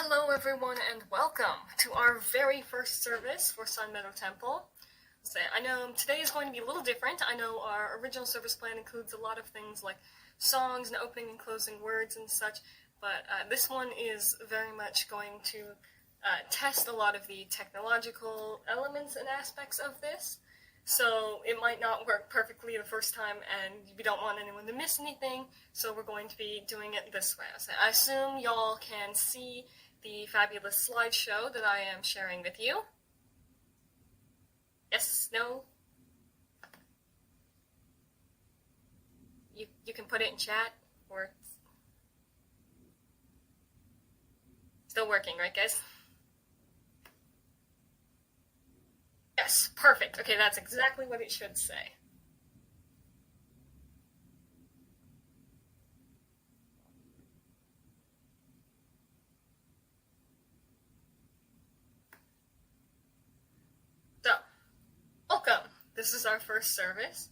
Hello everyone and welcome to our very first service for Sun Meadow Temple. So I know today is going to be a little different. I know our original service plan includes a lot of things like songs and opening and closing words and such, but this one is very much going to test a lot of the technological elements and aspects of this. So it might not work perfectly the first time, and we don't want anyone to miss anything, so we're going to be doing it this way. So I assume y'all can see the fabulous slideshow that I am sharing with you. Yes? No? You can put it in chat, or still working, right guys? Yes, perfect. Okay, that's exactly what it should say. So, welcome. This is our first service.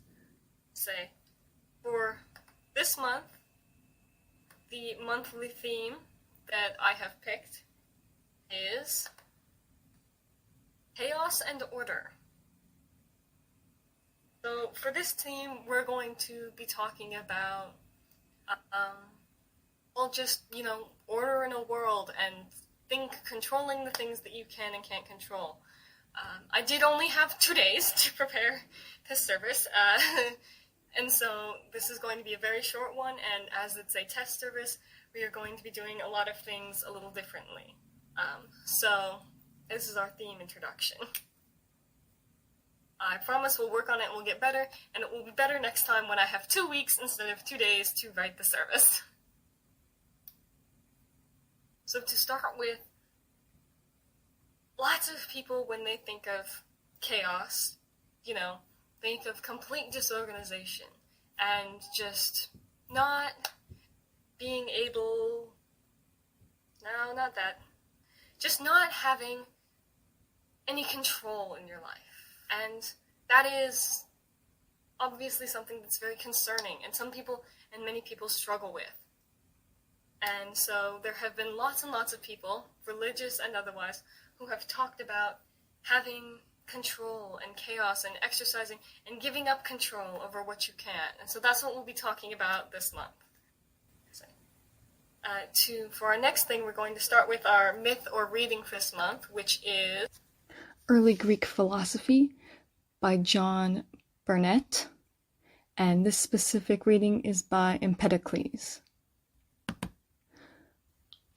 Say, for this month, the monthly theme that I have picked is chaos and order. So for this theme, we're going to be talking about, just, order in a world and controlling the things that you can and can't control. I did only have 2 days to prepare this service, and so this is going to be a very short one, and as it's a test service, we are going to be doing a lot of things a little differently. So this is our theme introduction. I promise we'll work on it and we'll get better, and it will be better next time when I have 2 weeks instead of 2 days to write the service. So to start with, lots of people, when they think of chaos, think of complete disorganization and just not being able, no, not that, just not having any control in your life. And that is obviously something that's very concerning, and some people and many people struggle with. And so there have been lots and lots of people, religious and otherwise, who have talked about having control and chaos and exercising and giving up control over what you can. And so that's what we'll be talking about this month. For our next thing, we're going to start with our myth or reading for this month, which is Early Greek Philosophy by John Burnett. And this specific reading is by Empedocles.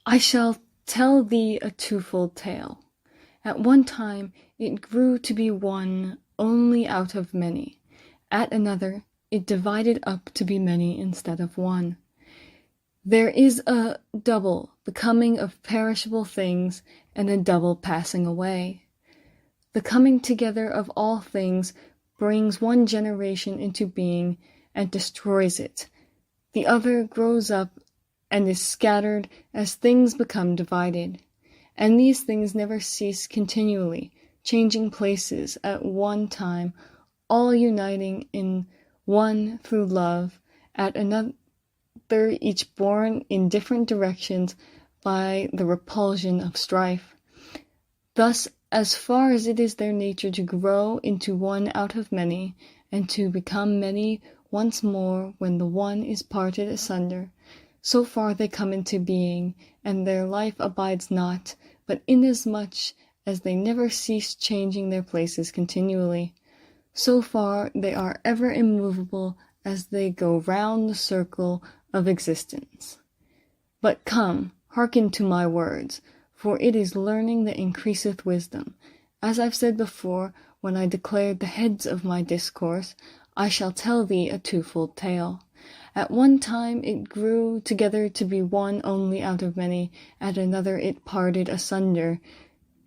I shall tell thee a twofold tale. At one time it grew to be one only out of many. At another it divided up to be many instead of one. There is a double becoming of perishable things and a double passing away. The coming together of all things brings one generation into being and destroys it. The other grows up and is scattered as things become divided. And these things never cease continually, changing places at one time, all uniting in one through love, at another each born in different directions by the repulsion of strife. Thus, as far as it is their nature to grow into one out of many, and to become many once more when the one is parted asunder, so far they come into being, and their life abides not, but inasmuch as they never cease changing their places continually, so far they are ever immovable as they go round the circle of existence. But come, hearken to my words, for it is learning that increaseth wisdom. As I've said before, when I declared the heads of my discourse, I shall tell thee a twofold tale. At one time it grew together to be one only out of many, at another it parted asunder,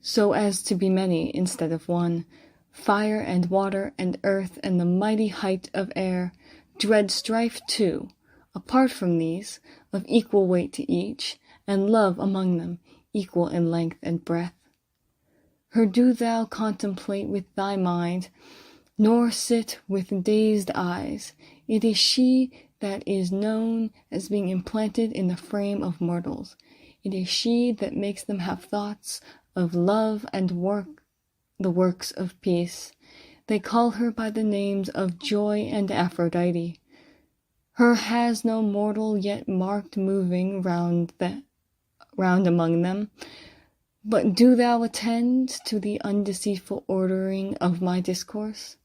so as to be many instead of one. Fire and water and earth and the mighty height of air dread strife too, apart from these, of equal weight to each, and love among them, equal in length and breadth. Her do thou contemplate with thy mind, nor sit with dazed eyes. It is she that is known as being implanted in the frame of mortals. It is she that makes them have thoughts of love and the works of peace. They call her by the names of Joy and Aphrodite. Her has no mortal yet marked moving round among them. But do thou attend to the undeceitful ordering of my discourse.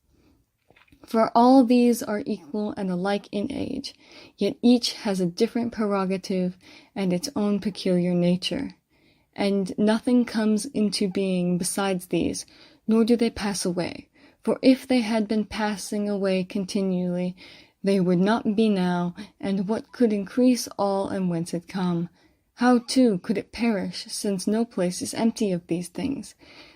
For all these are equal and alike in age, yet each has a different prerogative and its own peculiar nature. And nothing comes into being besides these, nor do they pass away. For if they had been passing away continually, they would not be now, and what could increase all and whence it come? How, too, could it perish, since no place is empty of these things?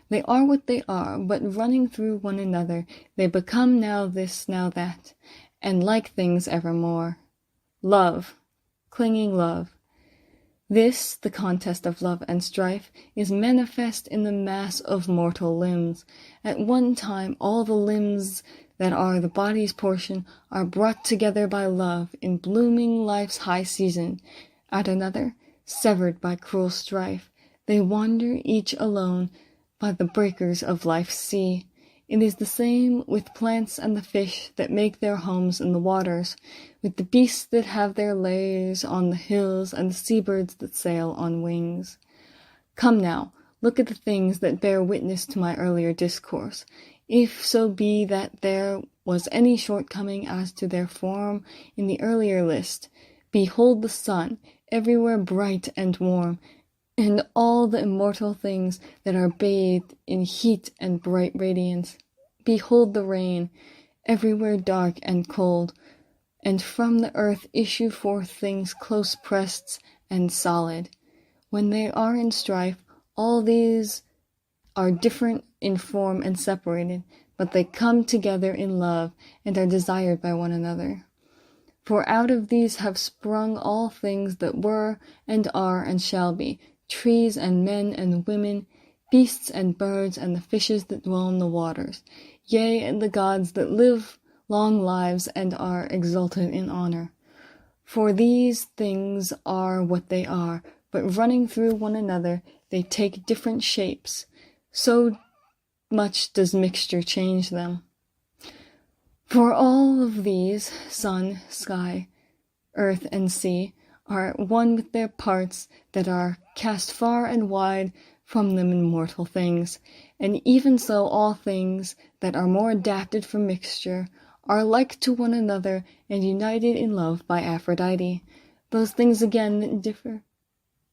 They are what they are, but running through one another, they become now this, now that, and like things evermore. Love, clinging love. This, the contest of love and strife, is manifest in the mass of mortal limbs. At one time all the limbs that are the body's portion are brought together by love in blooming life's high season. At another, severed by cruel strife, they wander each alone by the breakers of life's sea. It is the same with plants and the fish that make their homes in the waters, with the beasts that have their lairs on the hills, and the seabirds that sail on wings. Come now, look at the things that bear witness to my earlier discourse. If so be that there was any shortcoming as to their form in the earlier list, behold the sun, everywhere bright and warm, and all the immortal things that are bathed in heat and bright radiance. Behold the rain, everywhere dark and cold, and from the earth issue forth things close pressed and solid. When they are in strife, all these are different in form and separated, but they come together in love and are desired by one another. For out of these have sprung all things that were and are and shall be, trees and men and women, beasts and birds, and the fishes that dwell in the waters, yea, and the gods that live long lives and are exalted in honor. For these things are what they are, but running through one another, they take different shapes. So much does mixture change them. For all of these, sun, sky, earth, and sea, are at one with their parts that are cast far and wide from them in mortal things, and even so all things that are more adapted for mixture are like to one another and united in love by Aphrodite. Those things again that differ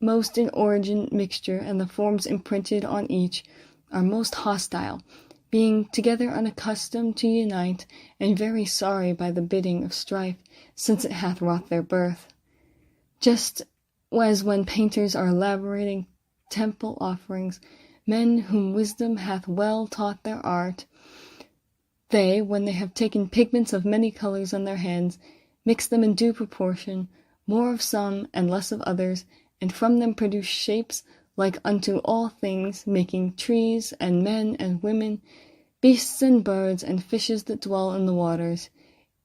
most in origin, mixture, and the forms imprinted on each are most hostile, being together unaccustomed to unite, and very sorry by the bidding of strife, since it hath wrought their birth. Just as when painters are elaborating temple offerings, men whom wisdom hath well taught their art, they, when they have taken pigments of many colors on their hands, mix them in due proportion, more of some and less of others, and from them produce shapes like unto all things, making trees and men and women, beasts and birds, and fishes that dwell in the waters,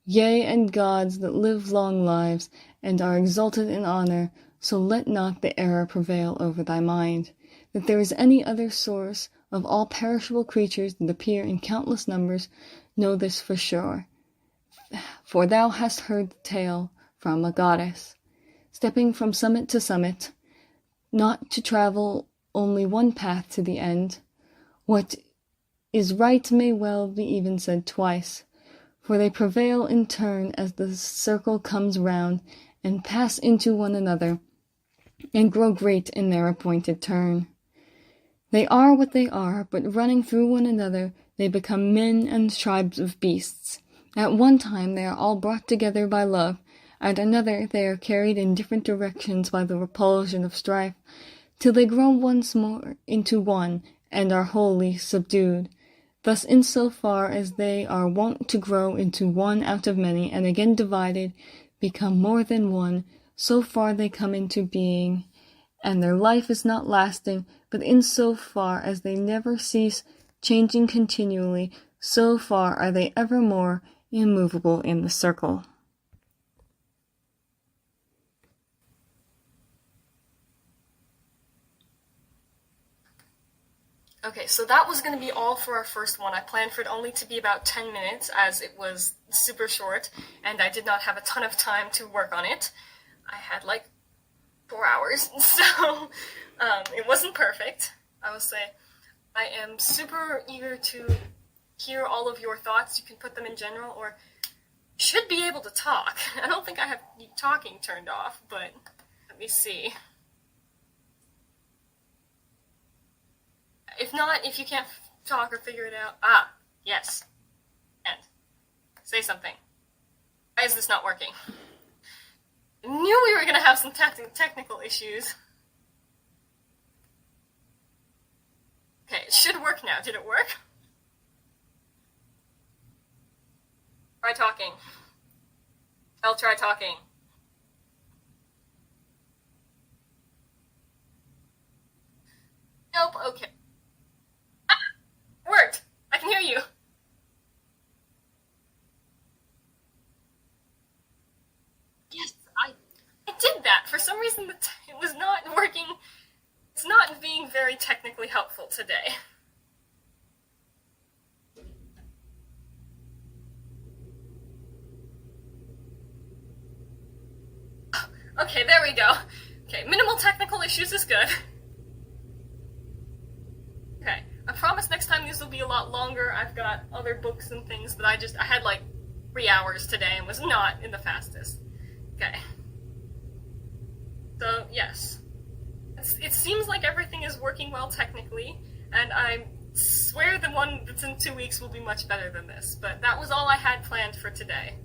yea, and gods that live long lives, and are exalted in honor. So let not the error prevail over thy mind, that there is any other source of all perishable creatures that appear in countless numbers. Know this for sure, for thou hast heard the tale from a goddess, stepping from summit to summit, not to travel only one path to the end. What is right may well be even said twice, for they prevail in turn as the circle comes round, and pass into one another, and grow great in their appointed turn. They are what they are, but running through one another, they become men and tribes of beasts. At one time they are all brought together by love, at another they are carried in different directions by the repulsion of strife, till they grow once more into one, and are wholly subdued. Thus in so far as they are wont to grow into one out of many, and again divided, become more than one, so far they come into being, and their life is not lasting, but in so far as they never cease changing continually, so far are they evermore immovable in the circle. Okay, so that was going to be all for our first one. I planned for it only to be about 10 minutes, as it was super short, and I did not have a ton of time to work on it. I had like 4 hours, so it wasn't perfect. I will say I am super eager to hear all of your thoughts. You can put them in general, or should be able to talk. I don't think I have talking turned off, but let me see. If not, if you can't talk or figure it out, yes. And say something. Why is this not working? I knew we were going to have some technical issues. Okay, it should work now. Did it work? Try talking. I'll try talking. Nope, okay. Worked! I can hear you. Yes, I did that. For some reason, it was not working. It's not being very technically helpful today. Okay, there we go. Okay, minimal technical issues is good. Okay, I promise next time these will be a lot longer. I've got other books and things, but I had like 3 hours today and was not in the fastest. Okay. So, yes. It seems like everything is working well technically, and I swear the one that's in 2 weeks will be much better than this, but that was all I had planned for today.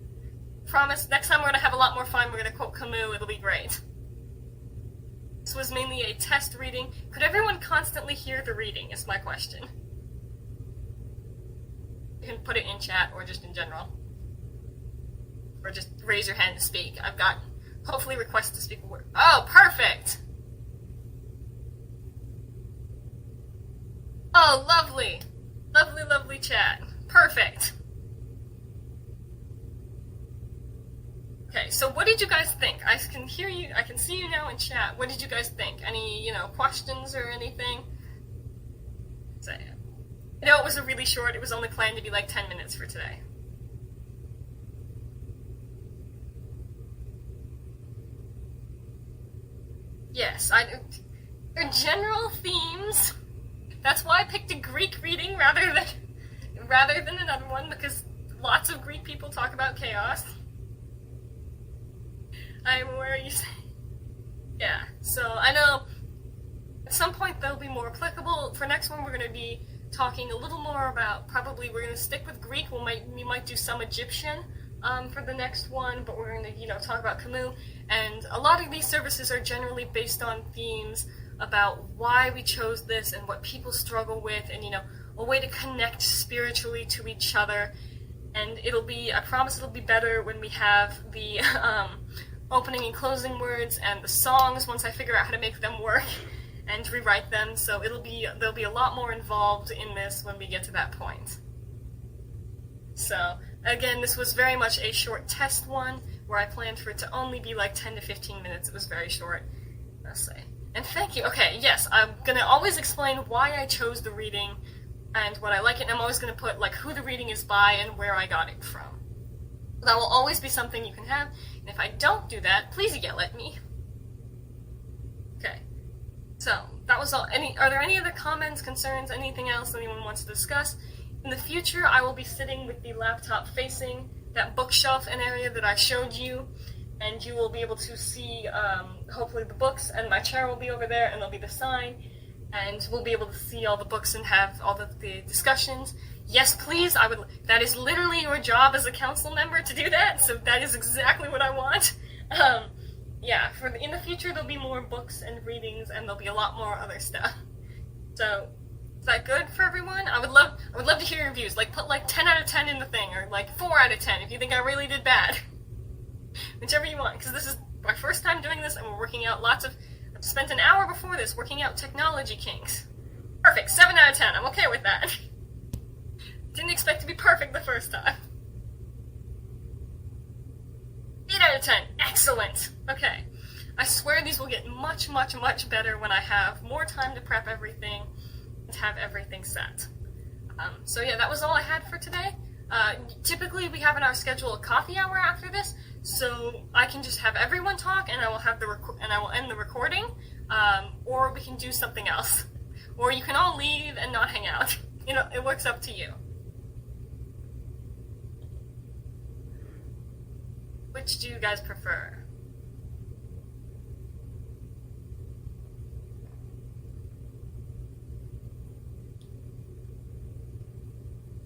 Promise, next time we're going to have a lot more fun. We're going to quote Camus. It'll be great. This was mainly a test reading. Could everyone constantly hear the reading, is my question. You can put it in chat, or just in general. Or just raise your hand to speak. I've got, hopefully, requests to speak a word. Oh, perfect! Oh, lovely! Lovely, lovely chat. Perfect! Okay, so what did you guys think? I can hear you, I can see you now in chat. What did you guys think? Any, questions or anything? So, I know it was a really short, it was only planned to be like 10 minutes for today. Yes, they're general themes. That's why I picked a Greek reading rather than another one, because lots of Greek people talk about chaos. I'm aware you say. Yeah, so I know at some point they'll be more applicable. For next one, we're going to be talking a little more about, probably we're going to stick with Greek. We might do some Egyptian for the next one, but we're going to, talk about Camus. And a lot of these services are generally based on themes about why we chose this and what people struggle with, and, a way to connect spiritually to each other. And I promise it'll be better when we have the opening and closing words and the songs once I figure out how to make them work and rewrite them. So there'll be a lot more involved in this when we get to that point. So again, this was very much a short test one where I planned for it to only be like 10 to 15 minutes. It was very short. Let's say. And thank you. Okay, yes, I'm gonna always explain why I chose the reading and what I like it, and I'm always gonna put like who the reading is by and where I got it from. That will always be something you can have, and if I don't do that, please yell at me. Okay, so that was all. Are there any other comments, concerns, anything else anyone wants to discuss? In the future, I will be sitting with the laptop facing that bookshelf and area that I showed you, and you will be able to see, hopefully, the books, and my chair will be over there, and there'll be the sign, and we'll be able to see all the books and have all the discussions. Yes, please, that is literally your job as a council member to do that, so that is exactly what I want. Yeah, in the future there'll be more books and readings, and there'll be a lot more other stuff. So, is that good for everyone? I would love to hear your reviews. Like, put like 10 out of 10 in the thing, or like 4 out of 10 if you think I really did bad. Whichever you want, because this is my first time doing this, and we're working out I've spent an hour before this working out technology kinks. Perfect, 7 out of 10, I'm okay with that. Didn't expect to be perfect the first time. 8 out of 10, excellent. Okay, I swear these will get much, much, much better when I have more time to prep everything. to have everything set. So yeah, that was all I had for today. Typically we have in our schedule a coffee hour after this, so I can just have everyone talk and I will have and I will end the recording, or we can do something else. Or you can all leave and not hang out. You know, it works up to you. Which do you guys prefer?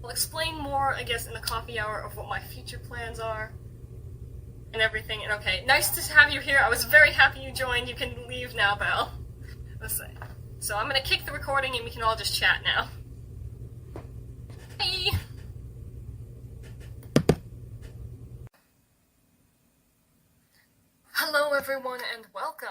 I'll explain more, I guess, in the coffee hour of what my future plans are and everything. And okay, nice to have you here. I was very happy you joined. You can leave now, Belle. Let's see. So I'm gonna kick the recording and we can all just chat now. Bye! Hello everyone and welcome.